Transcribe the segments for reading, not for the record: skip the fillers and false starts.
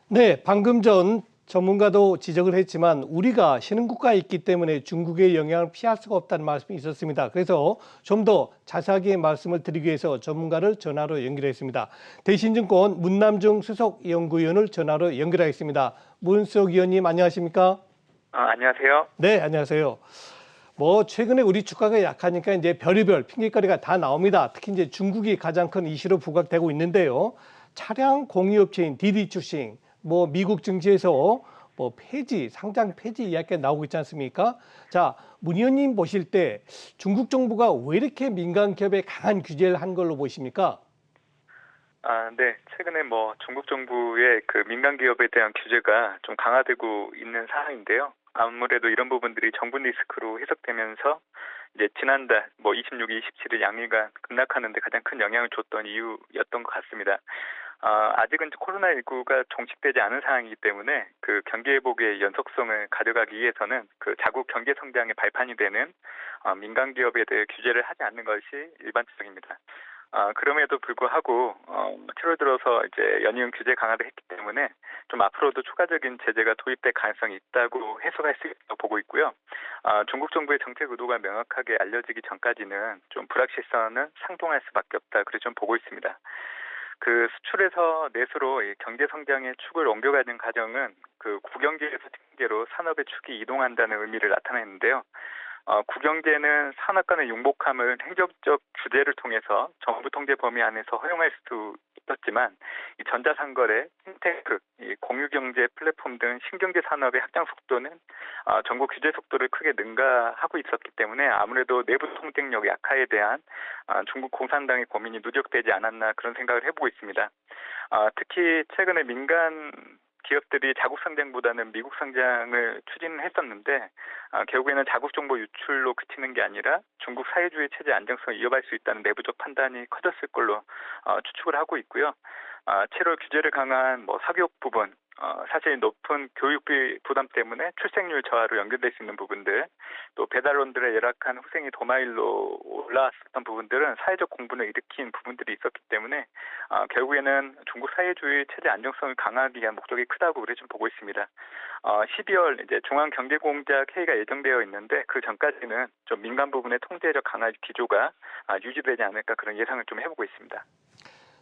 네, 방금 전 전문가도 지적을 했지만 우리가 신흥국가에 있기 때문에 중국의 영향을 피할 수가 없다는 말씀이 있었습니다. 그래서 좀 더 자세하게 말씀을 드리기 위해서 전문가를 전화로 연결했습니다. 대신증권 문남중 수석연구위원을 전화로 연결하겠습니다. 문수석 위원님 안녕하십니까? 안녕하세요. 네, 안녕하세요. 최근에 우리 주가가 약하니까 이제 별의별 핑계거리가 다 나옵니다. 특히 이제 중국이 가장 큰 이슈로 부각되고 있는데요. 차량 공유업체인 디디 출신, 미국 증시에서 상장 폐지 이야기가 나오고 있지 않습니까? 자, 문 의원님 보실 때 중국 정부가 왜 이렇게 민간 기업에 강한 규제를 한 걸로 보십니까? 네. 최근에 중국 정부의 그 민간 기업에 대한 규제가 좀 강화되고 있는 상황인데요. 아무래도 이런 부분들이 정부 리스크로 해석되면서 이제 지난달 26일, 27일 양일간 급락하는 데 가장 큰 영향을 줬던 이유였던 것 같습니다. 아직은 코로나19가 종식되지 않은 상황이기 때문에 그 경기 회복의 연속성을 가져가기 위해서는 그 자국 경제 성장의 발판이 되는 민간 기업에 대해 규제를 하지 않는 것이 일반적입니다. 그럼에도 불구하고 7월 들어서 이제 연이은 규제 강화를 했기 때문에 좀 앞으로도 추가적인 제재가 도입될 가능성이 있다고 해석할 수 있다고 보고 있고요. 중국 정부의 정책 의도가 명확하게 알려지기 전까지는 좀 불확실성은 상봉할 수밖에 없다. 그렇게 좀 보고 있습니다. 그 수출에서 내수로 이 경제 성장의 축을 옮겨가는 과정은 그 국영제에서 특경제로 산업의 축이 이동한다는 의미를 나타내는데요. 국영제는 산업 간의 융복함을 행정적 규제를 통해서 정부 통제 범위 안에서 허용할 수 있었지만 이 전자상거래, 핀테크, 이 공유경제 플랫폼 등 신경제 산업의 확장 속도는 정부 규제 속도를 크게 능가하고 있었기 때문에 아무래도 내부 통제력 약화에 대한 중국 공산당의 고민이 누적되지 않았나 그런 생각을 해보고 있습니다. 특히 최근에 민간 기업들이 자국 상장보다는 미국 상장을 추진했었는데 결국에는 자국 정보 유출로 그치는 게 아니라 중국 사회주의 체제 안정성을 이어갈 수 있다는 내부적 판단이 커졌을 걸로 추측을 하고 있고요. 7월 규제를 강화한 사교육 부분, 사실 높은 교육비 부담 때문에 출생률 저하로 연결될 수 있는 부분들, 또 배달원들의 열악한 후생이 도마일로 올라왔었던 부분들은 사회적 공분을 일으킨 부분들이 있었기 때문에 결국에는 중국 사회주의 체제 안정성을 강화하기 위한 목적이 크다고 그래 좀 보고 있습니다. 12월 이제 중앙경제공작 회의가 예정되어 있는데 그 전까지는 좀 민간 부분의 통제력 강화 기조가 유지되지 않을까 그런 예상을 좀 해보고 있습니다.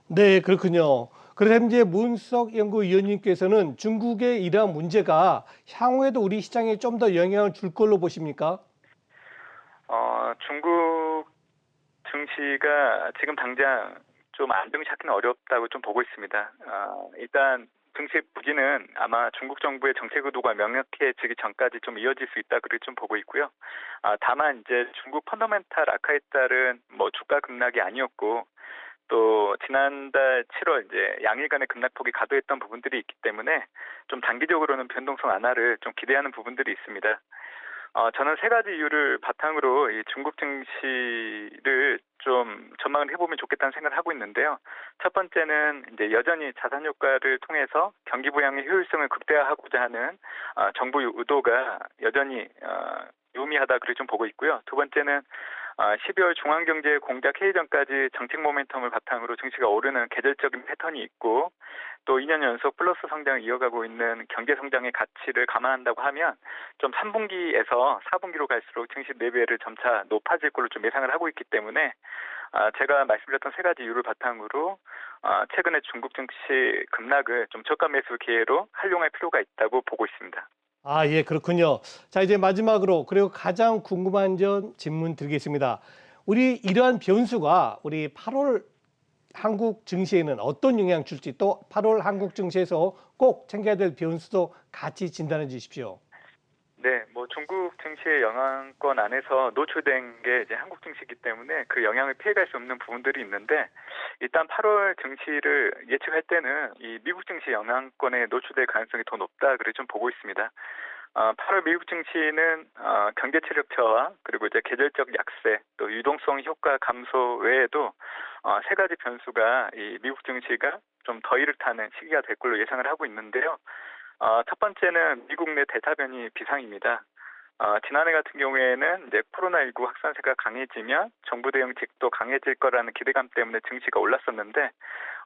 네, 그렇군요. 그래서 이제 문석 연구위원님께서는 중국의 이러한 문제가 향후에도 우리 시장에 좀 더 영향을 줄 걸로 보십니까? 중국 증시가 지금 당장 좀 안정 찾기는 어렵다고 좀 보고 있습니다. 일단 증시 부진은 아마 중국 정부의 정책 의도가 명확해지기 전까지 좀 이어질 수 있다 그렇게 좀 보고 있고요. 다만 이제 중국 펀더멘탈 악화에 따른 주가 급락이 아니었고 또 지난달 7월 이제 양일간의 급락폭이 과도했던 부분들이 있기 때문에 좀 단기적으로는 변동성 완화를 좀 기대하는 부분들이 있습니다. 저는 세 가지 이유를 바탕으로 이 중국 증시를 좀 전망을 해보면 좋겠다는 생각을 하고 있는데요. 첫 번째는 이제 여전히 자산 효과를 통해서 경기 부양의 효율성을 극대화하고자 하는 정부 의도가 여전히 유의미하다 그렇게 좀 보고 있고요. 두 번째는 12월 중앙경제공작 회의 전까지 정책 모멘텀을 바탕으로 증시가 오르는 계절적인 패턴이 있고 또 2년 연속 플러스 성장을 이어가고 있는 경제 성장의 가치를 감안한다고 하면 좀 3분기에서 4분기로 갈수록 증시 레벨을 점차 높아질 걸로 좀 예상을 하고 있기 때문에 제가 말씀드렸던 세 가지 이유를 바탕으로 최근에 중국 증시 급락을 좀 저가 매수 기회로 활용할 필요가 있다고 보고 있습니다. 예, 그렇군요. 자, 이제 마지막으로 그리고 가장 궁금한 점 질문 드리겠습니다. 우리 이러한 변수가 우리 8월 한국 증시에는 어떤 영향 줄지 또 8월 한국 증시에서 꼭 챙겨야 될 변수도 같이 진단해 주십시오. 네, 중국 증시의 영향권 안에서 노출된 게 이제 한국 증시이기 때문에 그 영향을 피해갈 수 없는 부분들이 있는데 일단 8월 증시를 예측할 때는 이 미국 증시 영향권에 노출될 가능성이 더 높다 그래 좀 보고 있습니다. 8월 미국 증시는 경제 체력 저하 그리고 이제 계절적 약세 또 유동성 효과 감소 외에도 세 가지 변수가 이 미국 증시가 좀 더위를 타는 시기가 될 걸로 예상을 하고 있는데요. 첫 번째는 미국 내 델타 변이 비상입니다. 지난해 같은 경우에는 이제 코로나19 확산세가 강해지면 정부 대응책도 강해질 거라는 기대감 때문에 증시가 올랐었는데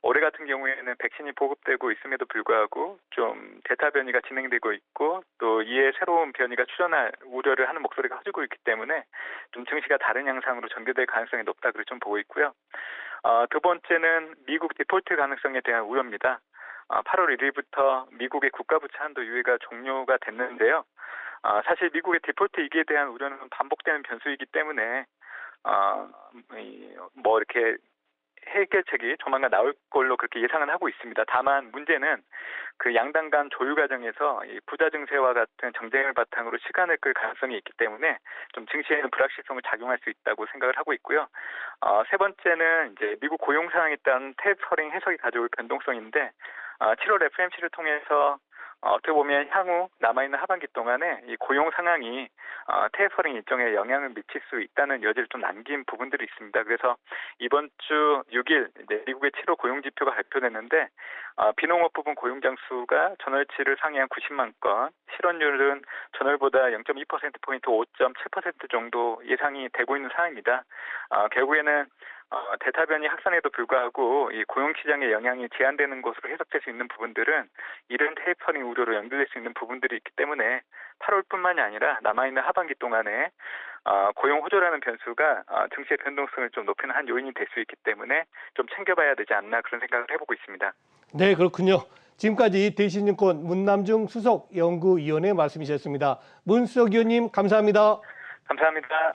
올해 같은 경우에는 백신이 보급되고 있음에도 불구하고 좀 델타 변이가 진행되고 있고 또 이에 새로운 변이가 출현할 우려를 하는 목소리가 커지고 있기 때문에 좀 증시가 다른 양상으로 전개될 가능성이 높다 그렇게 좀 보고 있고요. 두 번째는 미국 디폴트 가능성에 대한 우려입니다. 8월 1일부터 미국의 국가부채 한도 유예가 종료가 됐는데요. 사실 미국의 디폴트 위기에 대한 우려는 반복되는 변수이기 때문에 뭐 이렇게 해결책이 조만간 나올 걸로 그렇게 예상은 하고 있습니다. 다만 문제는 그 양당 간 조율 과정에서 이 부자 증세와 같은 정쟁을 바탕으로 시간을 끌 가능성이 있기 때문에 좀 증시에는 불확실성을 작용할 수 있다고 생각을 하고 있고요. 세 번째는 이제 미국 고용 상황에 따른 테이퍼링 해석이 가져올 변동성인데 7월 FMC를 통해서 어떻게 보면 향후 남아있는 하반기 동안에 이 고용 상황이 테이퍼링 일정에 영향을 미칠 수 있다는 여지를 좀 남긴 부분들이 있습니다. 그래서 이번 주 6일 미국의 7월 고용 지표가 발표됐는데 비농업 부분 고용 장수가 전월치를 상회한 90만 건, 실업률은 전월보다 0.2%포인트 5.7% 정도 예상이 되고 있는 상황입니다. 결국에는 델타 변이 확산에도 불구하고 이 고용 시장의 영향이 제한되는 것으로 해석될 수 있는 부분들은 이른 테이퍼링 우려로 연결될 수 있는 부분들이 있기 때문에 8월뿐만이 아니라 남아있는 하반기 동안에 고용 호조라는 변수가 증시의 변동성을 좀 높이는 한 요인이 될 수 있기 때문에 좀 챙겨봐야 되지 않나 그런 생각을 해보고 있습니다. 네, 그렇군요. 지금까지 대신증권 문남중 수석 연구위원의 말씀이셨습니다. 문 수석 위원님 감사합니다. 감사합니다.